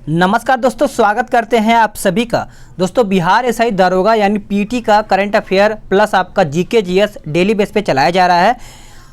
नमस्कार दोस्तों, स्वागत करते हैं आप सभी का। दोस्तों, बिहार एसआई दरोगा यानी पीटी का करंट अफेयर प्लस आपका जीके जीएस डेली बेस पे चलाया जा रहा है।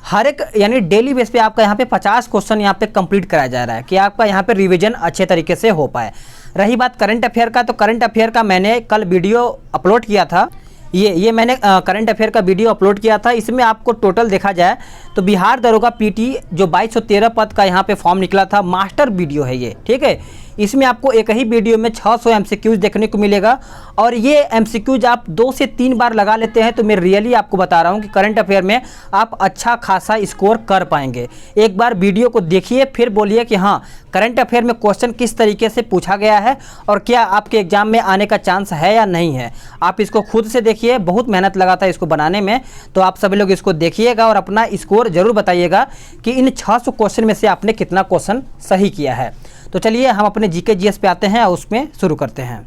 हर एक यानी डेली बेस पे आपका यहाँ पे 50 क्वेश्चन यहाँ पे कंप्लीट कराया जा रहा है कि आपका यहाँ पे रिवीजन अच्छे तरीके से हो पाए। रही बात करंट अफेयर का, तो करंट अफेयर का मैंने कल वीडियो अपलोड किया था। ये मैंने करंट अफेयर का वीडियो अपलोड किया था। इसमें आपको टोटल देखा जाए तो बिहार दरोगा पीटी जो 2213 पद का यहाँ पे फॉर्म निकला था, मास्टर वीडियो है ये, ठीक है। इसमें आपको एक ही वीडियो में 600 एमसीक्यूज देखने को मिलेगा और ये एमसीक्यूज आप 2 से 3 बार लगा लेते हैं तो मैं रियली आपको बता रहा हूँ कि करंट अफेयर में आप अच्छा खासा स्कोर कर पाएंगे। एक बार वीडियो को देखिए, फिर बोलिए कि हाँ, करंट अफेयर में क्वेश्चन किस तरीके से पूछा गया है और क्या आपके एग्जाम में आने का चांस है या नहीं है। आप इसको खुद से देखिए, बहुत मेहनत लगा था इसको बनाने में, तो आप सभी लोग इसको देखिएगा और अपना स्कोर जरूर बताइएगा कि इन 600 क्वेश्चन में से आपने कितना क्वेश्चन सही किया है। तो चलिए हम अपने जीके जीएस पे आते हैं और उसमें शुरू करते हैं।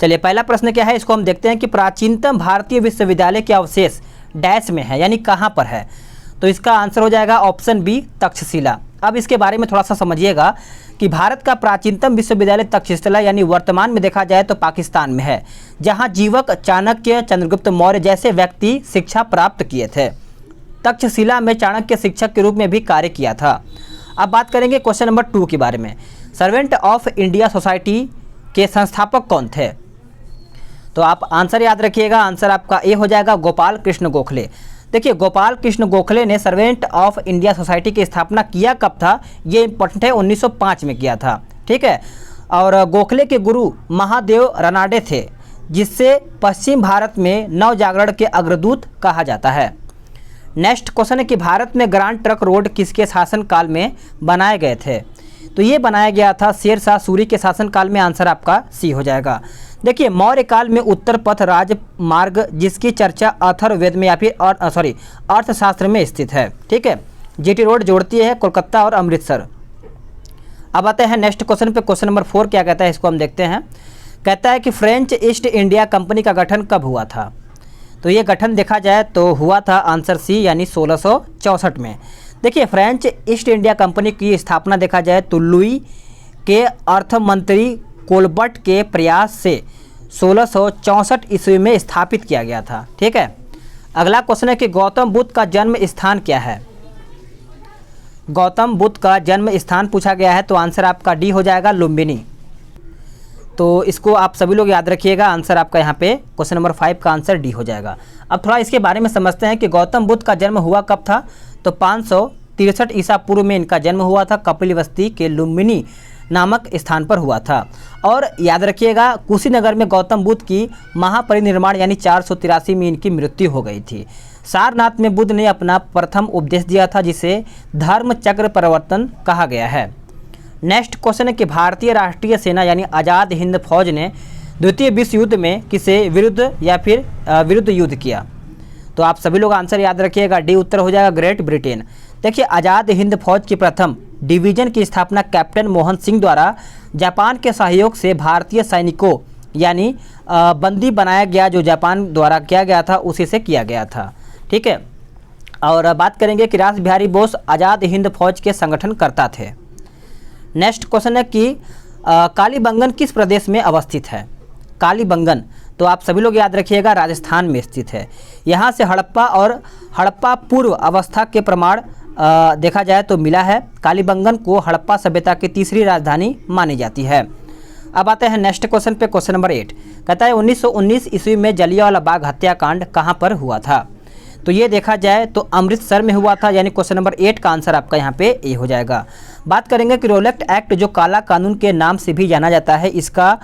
चलिए, पहला प्रश्न क्या है, इसको हम देखते हैं कि प्राचीनतम भारतीय विश्वविद्यालय के अवशेष डैश में है, यानी कहाँ पर है। तो इसका आंसर हो जाएगा ऑप्शन बी, तक्षशिला। अब इसके बारे में थोड़ा सा समझिएगा कि भारत का प्राचीनतम विश्वविद्यालय तक्षशिला यानी वर्तमान में देखा जाए तो पाकिस्तान में है, जहाँ जीवक, चाणक्य, चंद्रगुप्त मौर्य जैसे व्यक्ति शिक्षा प्राप्त किए थे। तक्षशिला में चाणक्य शिक्षक के रूप में भी कार्य किया था। अब बात करेंगे क्वेश्चन नंबर 2 के बारे में। सर्वेंट ऑफ इंडिया सोसाइटी के संस्थापक कौन थे। तो आप आंसर याद रखिएगा, आंसर आपका ए हो जाएगा, गोपाल कृष्ण गोखले। देखिए, गोपाल कृष्ण गोखले ने सर्वेंट ऑफ इंडिया सोसाइटी की स्थापना किया कब था, ये इंपॉर्टेंट है, 1905 में किया था, ठीक है। और गोखले के गुरु महादेव रानडे थे, जिससे पश्चिम भारत में नव जागरण के अग्रदूत कहा जाता है। नेक्स्ट क्वेश्चन है कि भारत में ग्रांड ट्रंक रोड किसके शासनकाल में बनाए गए थे। तो ये बनाया गया था शेरशाह सूरी के शासनकाल में। आंसर आपका सी हो जाएगा। देखिए, मौर्य काल में उत्तर पथ राजमार्ग जिसकी चर्चा अथर्ववेद में या फिर अर्थशास्त्र में स्थित है, ठीक है। जीटी रोड जोड़ती है कोलकाता और अमृतसर। अब आते हैं नेक्स्ट क्वेश्चन पे। क्वेश्चन नंबर 4 क्या कहता है, इसको हम देखते हैं। कहता है कि फ्रेंच ईस्ट इंडिया कंपनी का गठन कब हुआ था। तो ये गठन देखा जाए तो हुआ था आंसर सी, यानी 1664 में। देखिए, फ्रेंच ईस्ट इंडिया कंपनी की स्थापना देखा जाए तो लुई के अर्थमंत्री कोलबर्ट के प्रयास से 1664 ईस्वी में स्थापित किया गया था, ठीक है। अगला क्वेश्चन है कि गौतम बुद्ध का जन्म स्थान क्या है। गौतम बुद्ध का जन्म स्थान पूछा गया है, तो आंसर आपका डी हो जाएगा, लुम्बिनी। तो इसको आप सभी लोग याद रखिएगा, आंसर आपका यहाँ पे क्वेश्चन नंबर 5 का आंसर डी हो जाएगा। अब थोड़ा इसके बारे में समझते हैं कि गौतम बुद्ध का जन्म हुआ कब था। तो 563 ईसा पूर्व में इनका जन्म हुआ था, कपिलवस्ती के लुम्बिनी नामक स्थान पर हुआ था। और याद रखिएगा, कुशीनगर में गौतम बुद्ध की महापरिनिर्वाण यानी 483 में इनकी मृत्यु हो गई थी। सारनाथ में बुद्ध ने अपना प्रथम उपदेश दिया था, जिसे धर्म चक्र परिवर्तन कहा गया है। नेक्स्ट क्वेश्चन है कि भारतीय राष्ट्रीय सेना यानी आज़ाद हिंद फौज ने द्वितीय विश्व युद्ध में किसे विरुद्ध या फिर विरुद्ध युद्ध किया। तो आप सभी लोग आंसर याद रखिएगा, डी उत्तर हो जाएगा, ग्रेट ब्रिटेन। देखिए, आज़ाद हिंद फौज की प्रथम डिवीजन की स्थापना कैप्टन मोहन सिंह द्वारा जापान के सहयोग से भारतीय सैनिकों यानी बंदी बनाया गया, जो जापान द्वारा किया गया था, उसी से किया गया था, ठीक है। और बात करेंगे कि रास बिहारी बोस आज़ाद हिंद फौज के संगठनकर्ता थे। नेक्स्ट क्वेश्चन है कि कालीबंगन किस प्रदेश में अवस्थित है। कालीबंगन, तो आप सभी लोग याद रखिएगा, राजस्थान में स्थित है। यहाँ से हड़प्पा और हड़प्पा पूर्व अवस्था के प्रमाण देखा जाए तो मिला है। कालीबंगन को हड़प्पा सभ्यता की तीसरी राजधानी मानी जाती है। अब आते हैं नेक्स्ट क्वेश्चन पे। क्वेश्चन नंबर 8 कहता है 1919 ईस्वी में जलियांवाला बाग हत्याकांड कहाँ पर हुआ था। तो ये देखा जाए तो अमृतसर में हुआ था, यानी क्वेश्चन नंबर 8 का आंसर आपका यहाँ पे ए हो जाएगा। बात करेंगे कि रोलेट एक्ट जो काला कानून के नाम से भी जाना जाता है, इसका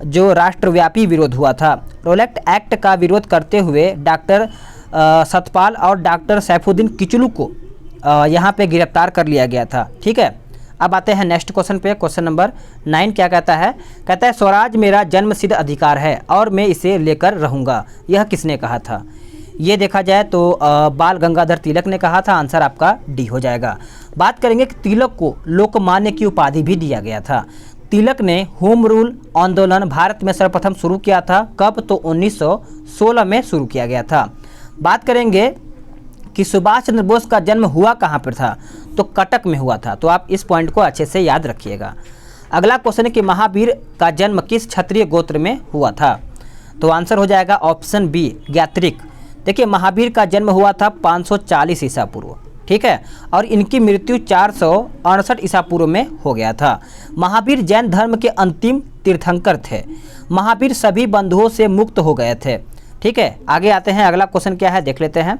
जो राष्ट्रव्यापी विरोध हुआ था। रोलेट एक्ट का विरोध करते हुए डॉक्टर सतपाल और डॉक्टर सैफुद्दीन किचलू को यहाँ पे गिरफ्तार कर लिया गया था, ठीक है। अब आते हैं नेक्स्ट क्वेश्चन पे। क्वेश्चन नंबर 9 क्या कहता है। कहता है स्वराज मेरा जन्मसिद्ध अधिकार है और मैं इसे लेकर रहूँगा, यह किसने कहा था। ये देखा जाए तो बाल गंगाधर तिलक ने कहा था। आंसर आपका डी हो जाएगा। बात करेंगे कि तिलक को लोकमान्य की उपाधि भी दिया गया था। तिलक ने होम रूल आंदोलन भारत में सर्वप्रथम शुरू किया था, कब, तो 1916 में शुरू किया गया था। बात करेंगे कि सुभाष चंद्र बोस का जन्म हुआ कहाँ पर था। तो कटक में हुआ था। तो आप इस पॉइंट को अच्छे से याद रखिएगा। अगला क्वेश्चन है कि महावीर का जन्म किस क्षत्रिय गोत्र में हुआ था? तो आंसर हो जाएगा ऑप्शन बी, ज्ञात्रिक। देखिए, महावीर का जन्म हुआ था 540 ईसा पूर्व, ठीक है, और इनकी मृत्यु 468 ईसा पूर्व में हो गया था। महावीर जैन धर्म के अंतिम तीर्थंकर थे। महावीर सभी बंधुओं से मुक्त हो गए थे, ठीक है। आगे आते हैं, अगला क्वेश्चन क्या है देख लेते हैं।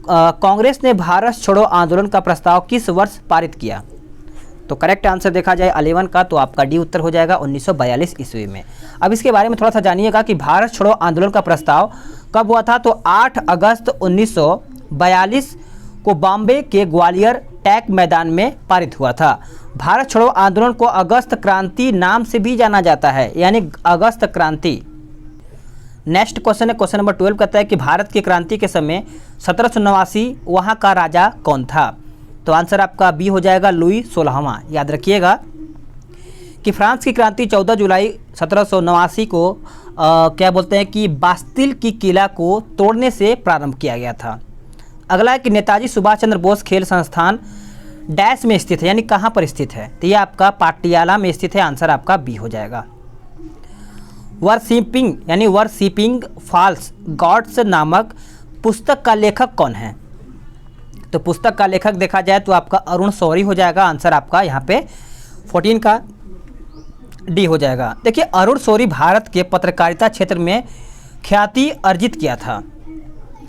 कांग्रेस ने भारत छोड़ो आंदोलन का प्रस्ताव किस वर्ष पारित किया? तो करेक्ट आंसर देखा जाए 11 का, तो आपका डी उत्तर हो जाएगा 1942 ईस्वी में। अब इसके बारे में थोड़ा सा जानिएगा कि भारत छोड़ो आंदोलन का प्रस्ताव कब हुआ था। तो 8 अगस्त 1942 को बॉम्बे के ग्वालियर टैंक मैदान में पारित हुआ था। भारत छोड़ो आंदोलन को अगस्त क्रांति नाम से भी जाना जाता है, यानी अगस्त क्रांति। नेक्स्ट क्वेश्चन है, क्वेश्चन नंबर 12 कहता है कि भारत की क्रांति के समय 1789 वहाँ का राजा कौन था? तो आंसर आपका बी हो जाएगा, लुई 16वां। याद रखिएगा कि फ्रांस की क्रांति 14 जुलाई 1789 को क्या बोलते हैं कि बास्तिल की किला को तोड़ने से प्रारंभ किया गया था। अगला है कि नेताजी सुभाष चंद्र बोस खेल संस्थान डैश में स्थित है, यानी कहाँ पर स्थित है? तो ये आपका पाटियाला में स्थित है। आंसर आपका बी हो जाएगा। वर्शिपिंग यानी वर्शिपिंग फॉल्स गॉड्स नामक पुस्तक का लेखक कौन है? तो पुस्तक का लेखक देखा जाए तो आपका अरुण शौरी हो जाएगा। आंसर आपका यहाँ पे 14 का डी हो जाएगा। देखिए, अरुण शौरी भारत के पत्रकारिता क्षेत्र में ख्याति अर्जित किया था।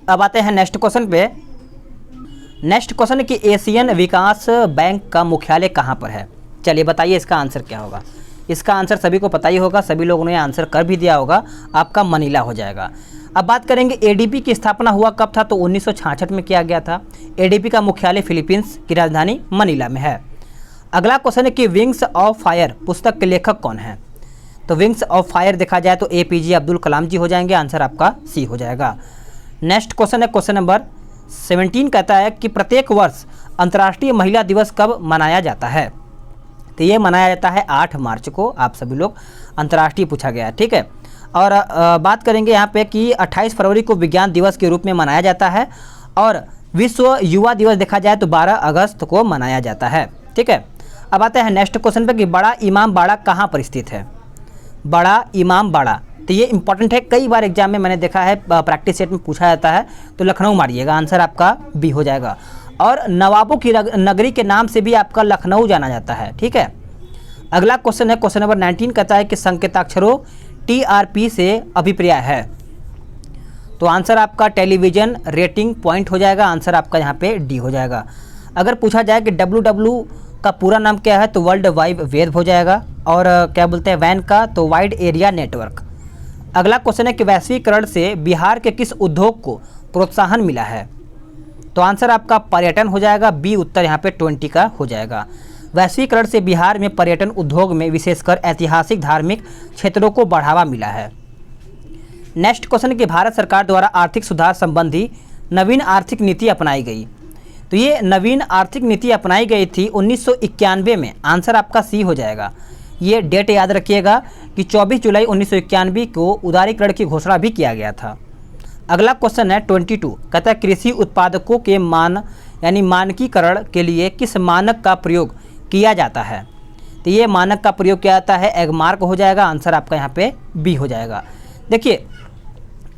अब आते हैं नेक्स्ट क्वेश्चन पे। नेक्स्ट क्वेश्चन है कि एशियन विकास बैंक का मुख्यालय कहाँ पर है? चलिए बताइए इसका आंसर क्या होगा। इसका आंसर सभी को पता ही होगा, सभी लोगों ने आंसर कर भी दिया होगा, आपका मनीला हो जाएगा। अब बात करेंगे एडीबी की स्थापना हुआ कब था? तो 1966 में किया गया था। एडीबी का मुख्यालय फिलीपींस की राजधानी मनीला में है। अगला क्वेश्चन है कि विंग्स ऑफ फायर पुस्तक के लेखक कौन है? तो विंग्स ऑफ फायर देखा जाए तो एपीजे अब्दुल कलाम जी हो जाएंगे। आंसर आपका सी हो जाएगा। नेक्स्ट क्वेश्चन है, क्वेश्चन नंबर 17 कहता है कि प्रत्येक वर्ष अंतर्राष्ट्रीय महिला दिवस कब मनाया जाता है? तो ये मनाया जाता है 8 मार्च को। आप सभी लोग अंतर्राष्ट्रीय पूछा गया है, ठीक है। और बात करेंगे यहाँ पे कि 28 फरवरी को विज्ञान दिवस के रूप में मनाया जाता है, और विश्व युवा दिवस देखा जाए तो 12 अगस्त को मनाया जाता है, ठीक है। अब आते हैं नेक्स्ट क्वेश्चन पे कि बड़ा इमाम बाड़ा कहाँ पर स्थित है? बड़ा इमाम बाड़ा, तो ये इंपॉर्टेंट है, कई बार एग्जाम में मैंने देखा है, प्रैक्टिस सेट में पूछा जाता है। तो लखनऊ मारिएगा, आंसर आपका बी हो जाएगा। और नवाबों की नगरी के नाम से भी आपका लखनऊ जाना जाता है, ठीक है। अगला क्वेश्चन है, क्वेश्चन नंबर 19 कहता है कि संकेताक्षरों टीआरपी से अभिप्राय है? तो आंसर आपका टेलीविज़न रेटिंग पॉइंट हो जाएगा। आंसर आपका यहाँ पे डी हो जाएगा। अगर पूछा जाए कि WW का पूरा नाम क्या है? तो वर्ल्ड वाइड वेब हो जाएगा। और क्या बोलते हैं वैन का? तो वाइड एरिया नेटवर्क। अगला क्वेश्चन है कि वैश्वीकरण से बिहार के किस उद्योग को प्रोत्साहन मिला है? तो आंसर आपका पर्यटन हो जाएगा। बी उत्तर यहाँ पे 20 का हो जाएगा। वैश्वीकरण से बिहार में पर्यटन उद्योग में विशेषकर ऐतिहासिक धार्मिक क्षेत्रों को बढ़ावा मिला है। नेक्स्ट क्वेश्चन कि भारत सरकार द्वारा आर्थिक सुधार संबंधी नवीन आर्थिक नीति अपनाई गई। तो ये नवीन आर्थिक नीति अपनाई गई थी 1991 में। आंसर आपका सी हो जाएगा। ये डेट याद रखिएगा कि 24 जुलाई 1991 को उदारीकरण की घोषणा भी किया गया था। अगला क्वेश्चन है 22 कहता है कृषि उत्पादकों के मानकीकरण के लिए किस मानक का प्रयोग किया जाता है? तो ये मानक का प्रयोग किया जाता है एगमार्क हो जाएगा। आंसर आपका यहाँ पे बी हो जाएगा। देखिए,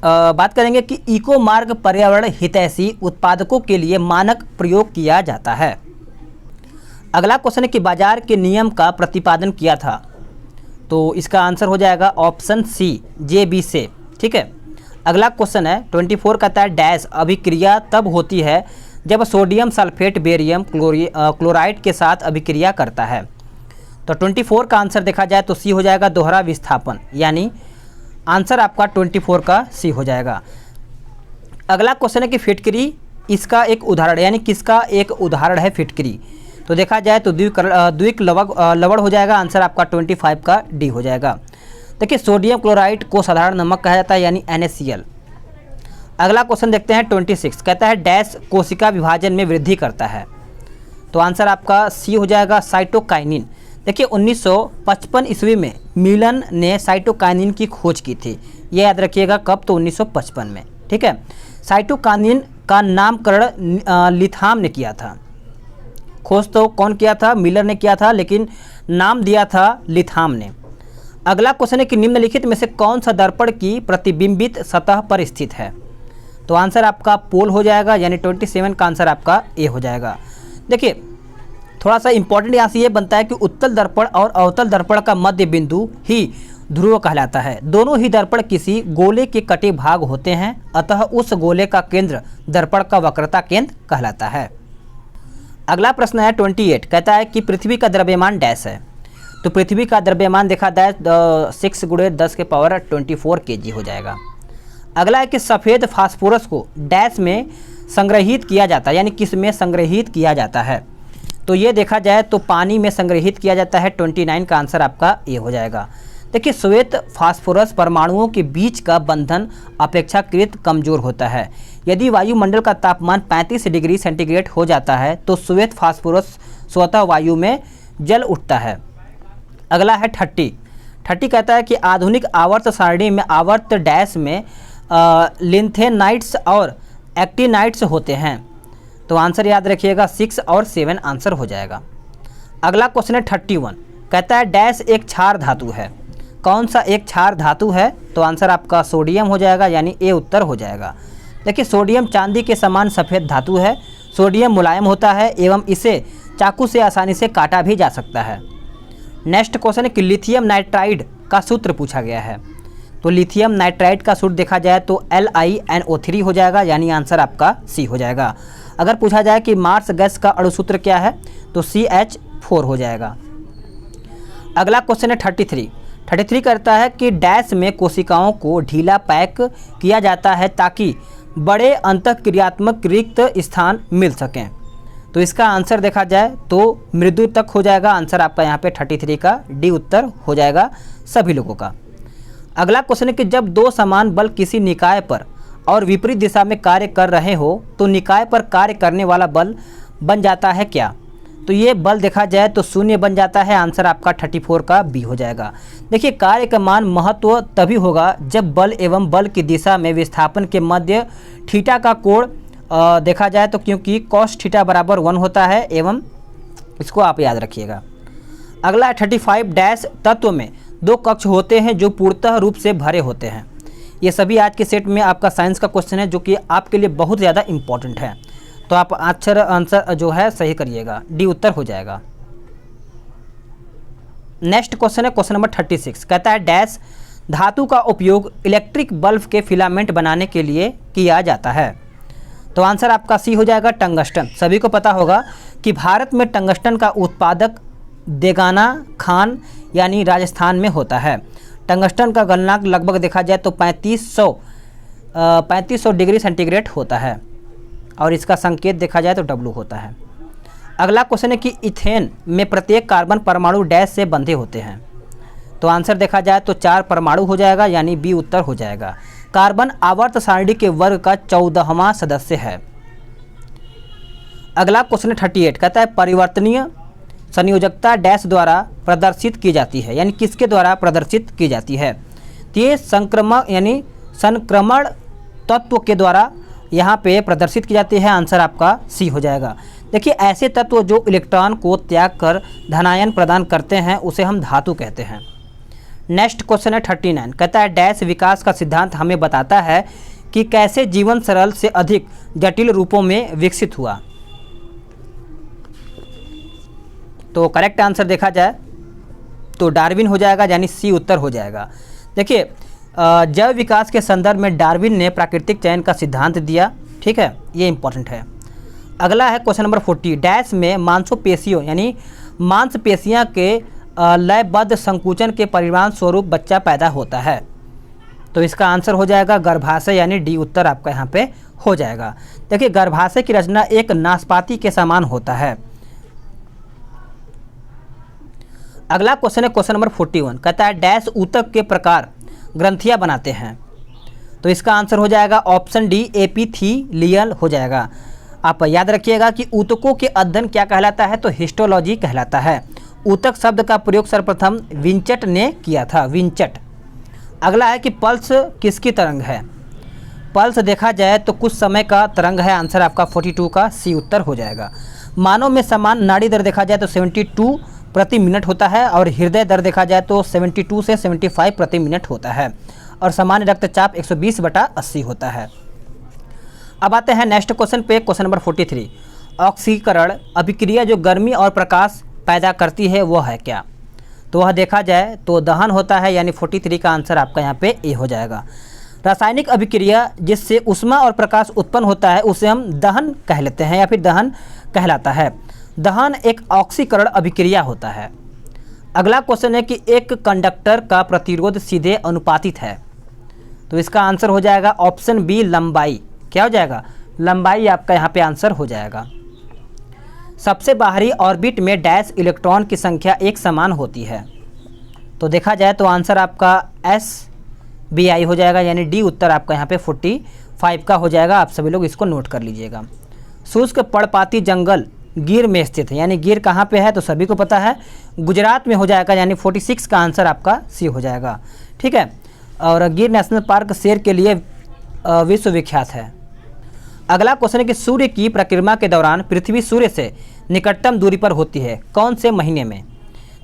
बात करेंगे कि इको मार्ग पर्यावरण हितैषी उत्पादकों के लिए मानक प्रयोग किया जाता है। अगला क्वेश्चन है कि बाजार के नियम का प्रतिपादन किया था। तो इसका आंसर हो जाएगा ऑप्शन सी JB से, ठीक है। अगला क्वेश्चन है 24 कहता है डैश अभिक्रिया तब होती है जब सोडियम सल्फेट बेरियम क्लोराइड के साथ अभिक्रिया करता है। तो 24 का आंसर देखा जाए तो सी हो जाएगा दोहरा विस्थापन, यानी आंसर आपका 24 का सी हो जाएगा। अगला क्वेश्चन है कि फिटकरी इसका एक उदाहरण, यानी किसका एक उदाहरण है फिटकरी? तो देखा जाए तो द्विक लवण हो जाएगा। आंसर आपका 25 का डी हो जाएगा। देखिए, सोडियम क्लोराइड को साधारण नमक कहा जाता है, यानी NaCl। अगला क्वेश्चन देखते हैं 26 कहता है डैश कोशिका विभाजन में वृद्धि करता है। तो आंसर आपका सी हो जाएगा साइटोकाइनिन। देखिए, 1955 ईस्वी में मिलन ने साइटोकाइनिन की खोज की थी। ये याद रखिएगा कब? तो 1955 में, ठीक है। साइटोकाइनिन का नामकरण लिथाम ने किया था। खोज तो कौन किया था, मिलर ने किया था, लेकिन नाम दिया था लिथाम ने। अगला क्वेश्चन है कि निम्नलिखित में से कौन सा दर्पण की प्रतिबिंबित सतह पर स्थित है। तो आंसर आपका पोल हो जाएगा, यानी 27 का आंसर आपका ए हो जाएगा। देखिए थोड़ा सा इंपॉर्टेंट यहाँ से ये बनता है कि उत्तल दर्पण और अवतल दर्पण का मध्य बिंदु ही ध्रुव कहलाता है। दोनों ही दर्पण किसी गोले के कटे भाग होते हैं, अतः उस गोले का केंद्र दर्पण का वक्रता केंद्र कहलाता है। अगला प्रश्न है 28, कहता है कि पृथ्वी का द्रव्यमान डैश है। तो पृथ्वी का द्रव्यमान देखा जाए 6 × 10⁻24 kg हो जाएगा। अगला है कि सफ़ेद फास्फोरस को डैश में संग्रहित किया जाता है, यानी किस में संग्रहित किया जाता है। तो ये देखा जाए तो पानी में संग्रहित किया जाता है। 29 का आंसर आपका ए हो जाएगा। देखिए श्वेत फास्फोरस परमाणुओं के बीच का बंधन अपेक्षाकृत कमज़ोर होता है। यदि वायुमंडल का तापमान 35 डिग्री सेंटीग्रेड हो जाता है तो श्वेत फास्फोरस स्वतः वायु में जल उठता है। अगला है 30 कहता है कि आधुनिक आवर्त सारणी में आवर्त डैश में लिंथेनाइट्स और एक्टिनाइट्स होते हैं। तो आंसर याद रखिएगा 6 और 7 आंसर हो जाएगा। अगला क्वेश्चन है 31, कहता है डैश एक क्षार धातु है। कौन सा एक क्षार धातु है। तो आंसर आपका सोडियम हो जाएगा, यानी ए उत्तर हो जाएगा। देखिए सोडियम चांदी के समान सफ़ेद धातु है। सोडियम मुलायम होता है एवं इसे चाकू से आसानी से काटा भी जा सकता है। नेक्स्ट क्वेश्चन है कि लिथियम नाइट्राइड का सूत्र पूछा गया है। तो लिथियम नाइट्राइड का सूत्र देखा जाए तो LiNO3 हो जाएगा, यानी आंसर आपका सी हो जाएगा। अगर पूछा जाए कि मार्स गैस का अणुसूत्र क्या है तो CH4 हो जाएगा। अगला क्वेश्चन है 33 करता है कि डैश में कोशिकाओं को ढीला पैक किया जाता है ताकि बड़े अंतःक्रियात्मक रिक्त स्थान मिल सकें। तो इसका आंसर देखा जाए तो मृदु तक हो जाएगा। आंसर आपका यहाँ पे 33 का डी उत्तर हो जाएगा सभी लोगों का। अगला क्वेश्चन है कि जब दो समान बल किसी निकाय पर और विपरीत दिशा में कार्य कर रहे हो तो निकाय पर कार्य करने वाला बल बन जाता है क्या। तो ये बल देखा जाए तो शून्य बन जाता है। आंसर आपका 34 का बी हो जाएगा। देखिए कार्य का मान महत्व तभी होगा जब बल एवं बल की दिशा में विस्थापन के मध्य थीटा का कोण देखा जाए तो, क्योंकि cos थीटा बराबर 1 होता है एवं इसको आप याद रखिएगा। अगला 35 डैश तत्व में दो कक्ष होते हैं जो पूर्णतः रूप से भरे होते हैं। ये सभी आज के सेट में आपका साइंस का क्वेश्चन है जो कि आपके लिए बहुत ज़्यादा इम्पॉर्टेंट है। तो आप आंसर जो है सही करिएगा, डी उत्तर हो जाएगा। नेक्स्ट क्वेश्चन है क्वेश्चन नंबर 36, कहता है डैश धातु का उपयोग इलेक्ट्रिक बल्ब के फिलामेंट बनाने के लिए किया जाता है। तो आंसर आपका सी हो जाएगा, टंगस्टन। सभी को पता होगा कि भारत में टंगस्टन का उत्पादक देगाना खान यानी राजस्थान में होता है। टंगस्टन का गलनांक लगभग देखा जाए तो 3500 डिग्री सेंटीग्रेड होता है और इसका संकेत देखा जाए तो W होता है। अगला क्वेश्चन है कि इथेन में प्रत्येक कार्बन परमाणु डैश से बंधे होते हैं। तो आंसर देखा जाए तो 4 परमाणु हो जाएगा, यानी बी उत्तर हो जाएगा। कार्बन आवर्त सारणी के वर्ग का 14वां सदस्य है। अगला क्वेश्चन 38 कहता है परिवर्तनीय संयोजकता डैश द्वारा प्रदर्शित की जाती है, यानी किसके द्वारा प्रदर्शित की जाती है। तो ये संक्रमण तत्व के द्वारा यहाँ पे प्रदर्शित की जाती है। आंसर आपका सी हो जाएगा। देखिए ऐसे तत्व जो इलेक्ट्रॉन को त्याग कर धनायन प्रदान करते हैं उसे हम धातु कहते हैं। नेक्स्ट क्वेश्चन है 39, कहता है डैश विकास का सिद्धांत हमें बताता है कि कैसे जीवन सरल से अधिक जटिल रूपों में विकसित हुआ। तो करेक्ट आंसर देखा जाए तो डार्विन हो जाएगा, यानी सी उत्तर हो जाएगा। देखिए जैव विकास के संदर्भ में डार्विन ने प्राकृतिक चयन का सिद्धांत दिया। ठीक है, ये इंपॉर्टेंट है। अगला है क्वेश्चन नंबर 40, डैश में मांसपेशियों यानी मांसपेशियां के लयबद्ध संकुचन के परिणाम स्वरूप बच्चा पैदा होता है। तो इसका आंसर हो जाएगा गर्भाशय, यानी डी उत्तर आपका यहाँ पे हो जाएगा। देखिए गर्भाशय की रचना एक नाशपाती के समान होता है। अगला क्वेश्चन है क्वेश्चन नंबर 41, कहता है डैश ऊतक के प्रकार ग्रंथियां बनाते हैं। तो इसका आंसर हो जाएगा ऑप्शन डी एपिथेलियल हो जाएगा। आप याद रखिएगा कि ऊतकों के अध्ययन क्या कहलाता है, तो हिस्टोलॉजी कहलाता है। ऊतक शब्द का प्रयोग सर्वप्रथम विंचट ने किया था, विंचट। अगला है कि पल्स किसकी तरंग है। पल्स देखा जाए तो कुछ समय का तरंग है। आंसर आपका 42 का सी उत्तर हो जाएगा। मानव में समान नाड़ी दर देखा जाए तो 72 प्रति मिनट होता है और हृदय दर देखा जाए तो 72 से 75 प्रति मिनट होता है और सामान्य रक्तचाप 120/80 होता है। अब आते हैं नेक्स्ट क्वेश्चन पे, क्वेश्चन नंबर 43। ऑक्सीकरण अभिक्रिया जो गर्मी और प्रकाश पैदा करती है वो है क्या? तो वह देखा जाए तो दहन होता है, यानी 43 का आंसर आपका यहाँ पे ए हो जाएगा। रासायनिक अभिक्रिया जिससे ऊष्मा और प्रकाश उत्पन्न होता है उसे हम दहन कह लेते हैं या फिर दहन कहलाता है। दहन एक ऑक्सीकरण अभिक्रिया होता है। अगला क्वेश्चन है कि एक कंडक्टर का प्रतिरोध सीधे अनुपातिक है, तो इसका आंसर हो जाएगा ऑप्शन बी लंबाई। क्या हो जाएगा? लंबाई आपका यहाँ पे आंसर हो जाएगा। सबसे बाहरी ऑर्बिट में डैश इलेक्ट्रॉन की संख्या एक समान होती है, तो देखा जाए तो आंसर आपका SBI हो जाएगा, यानी डी उत्तर आपका यहाँ पे 45 का हो जाएगा। आप सभी लोग इसको नोट कर लीजिएगा। शुष्क पर्णपाती जंगल गिर में स्थित है, यानी गिर कहाँ पे है तो सभी को पता है, गुजरात में हो जाएगा, यानी 46 का आंसर आपका सी हो जाएगा। ठीक है, और गिर नेशनल पार्क शेर के लिए विश्वविख्यात है। अगला क्वेश्चन है कि सूर्य की परिक्रमा के दौरान पृथ्वी सूर्य से निकटतम दूरी पर होती है, कौन से महीने में?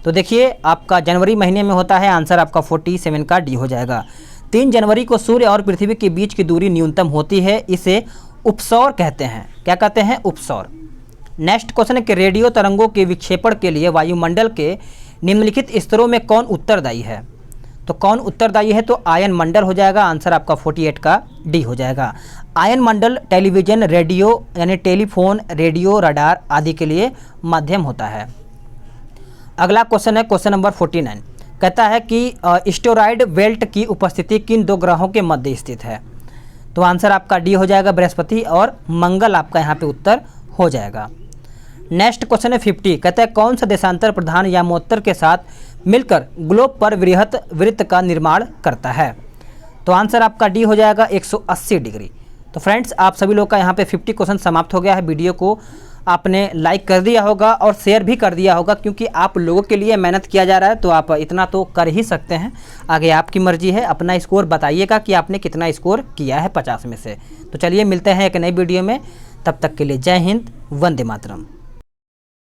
तो देखिए आपका जनवरी महीने में होता है, आंसर आपका 47 का डी हो जाएगा। 3 जनवरी को सूर्य और पृथ्वी के बीच की दूरी न्यूनतम होती है, इसे उपसौर कहते हैं। क्या कहते हैं? उपसौर। नेक्स्ट क्वेश्चन है कि रेडियो तरंगों के विक्षेपण के लिए वायुमंडल के निम्नलिखित स्तरों में कौन उत्तरदायी है? तो कौन उत्तरदायी है तो आयन मंडल हो जाएगा, आंसर आपका 48 का डी हो जाएगा। आयन मंडल टेलीविजन, रेडियो यानी टेलीफोन, रेडियो, रडार आदि के लिए माध्यम होता है। अगला क्वेश्चन है क्वेश्चन नंबर 49, कहता है कि एस्टेरॉयड बेल्ट की उपस्थिति किन 2 ग्रहों के मध्य स्थित है? तो आंसर आपका डी हो जाएगा, बृहस्पति और मंगल आपका यहाँ पे उत्तर हो जाएगा। नेक्स्ट क्वेश्चन है 50, कहता है कौन सा देशांतर प्रधान यामोत्तर के साथ मिलकर ग्लोब पर वृहत वृत्त का निर्माण करता है? तो आंसर आपका डी हो जाएगा 180 डिग्री। तो फ्रेंड्स आप सभी लोग का यहाँ पे 50 क्वेश्चन समाप्त हो गया है। वीडियो को आपने लाइक कर दिया होगा और शेयर भी कर दिया होगा, क्योंकि आप लोगों के लिए मेहनत किया जा रहा है, तो आप इतना तो कर ही सकते हैं। आगे आपकी मर्जी है, अपना स्कोर बताइएगा कि आपने कितना स्कोर किया है 50 में से। तो चलिए मिलते हैं एक नई वीडियो में, तब तक के लिए जय हिंद, वंदे मातरम।